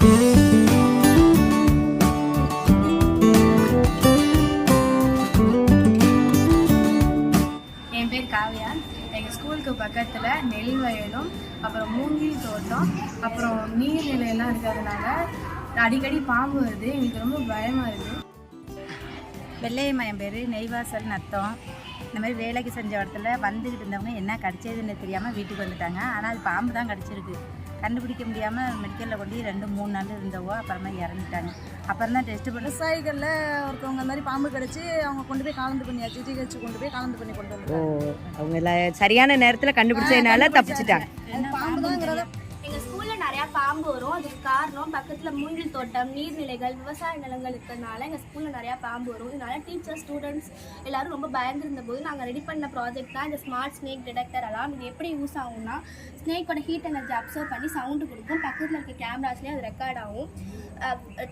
என் பேர் காவியா. எங்கள் ஸ்கூலுக்கு பக்கத்தில் நெல் வயலும் அப்புறம் மூங்கில் தோட்டம் அப்புறம் நீர்நிலையெல்லாம் இருக்கிறதுனால அடிக்கடி பாம்பு வருது. எங்களுக்கு ரொம்ப பயமாக இருக்குது. வெள்ளையம்மா என் பேர், நெய்வாசல்னு அர்த்தம். இந்த மாதிரி வேலைக்கு செஞ்ச இடத்துல வந்துக்கிட்டு இருந்தவங்க என்ன கடிச்சதுன்னு தெரியாமல் வீட்டுக்கு வந்துட்டாங்க. ஆனால் அது பாம்பு தான் கடிச்சிருக்கு. கண்டுபிடிக்க முடியாமல் மெடிக்கலில் கொண்டு 2-3 நாள் இருந்தவோ அப்புறமா இறந்துட்டாங்க. அப்புறம் தான் டெஸ்ட்டு பண்ணி விவசாயிகளில் ஒருத்தவங்க மாதிரி பாம்பு கடிச்சு அவங்க கொண்டு போய் காலந்து பண்ணியாச்சு. ஜிஹெச் கொண்டு போய் காலந்து பண்ணி கொண்டு வந்து அவங்க சரியான நேரத்தில் கண்டுபிடிச்சதுனால தப்பிச்சிட்டாங்க. பாம்பு தான்ங்கிறத எங்கள் ஸ்கூலில் நிறையா பாம்பு வரும். அதுக்கு காரணம் பக்கத்தில் மூங்கில் தோட்டம், நீர்நிலைகள், விவசாய நிலங்கள் இருக்கிறதுனால எங்கள் ஸ்கூலில் நிறையா பாம்பு வரும். இதனால டீச்சர்ஸ், ஸ்டூடெண்ட்ஸ் எல்லோரும் ரொம்ப பயந்துருந்த போது நாங்கள் ரெடி பண்ண ப்ராஜெக்ட் தான் இந்த ஸ்மார்ட் ஸ்னேக் டிடெக்டர் அலாம். இது எப்படி யூஸ் ஆகும்னா, ஸ்னேக்கோட ஹீட் எனர்ஜி அப்சர்வ் பண்ணி சவுண்டு கொடுக்கும். பக்கத்தில் இருக்க கேமராஸ்லேயும் அது ரெக்கார்ட் ஆகும்.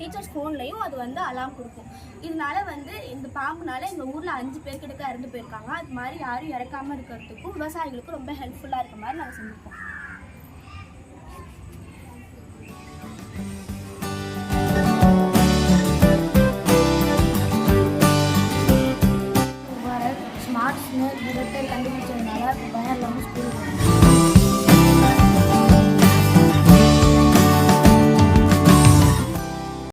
டீச்சர்ஸ் ஃபோன்லேயும் அது வந்து அலாம் கொடுக்கும். இதனால வந்து இந்த பாம்புனால எங்கள் ஊரில் 5 பேர்கிட்ட இறந்து போயிருக்காங்க. அது மாதிரி யாரும் இறக்காமல் இருக்கிறதுக்கும் விவசாயிகளுக்கும் ரொம்ப ஹெல்ப்ஃபுல்லாக இருக்க மாதிரி நாங்கள் செஞ்சுருக்கோம். ஸ்மார்ட் ஸ்னேக் டிடெக்டர் கண்டுபிடிச்சதுனால பயம் இல்லாமல் ஸ்கூலுக்கு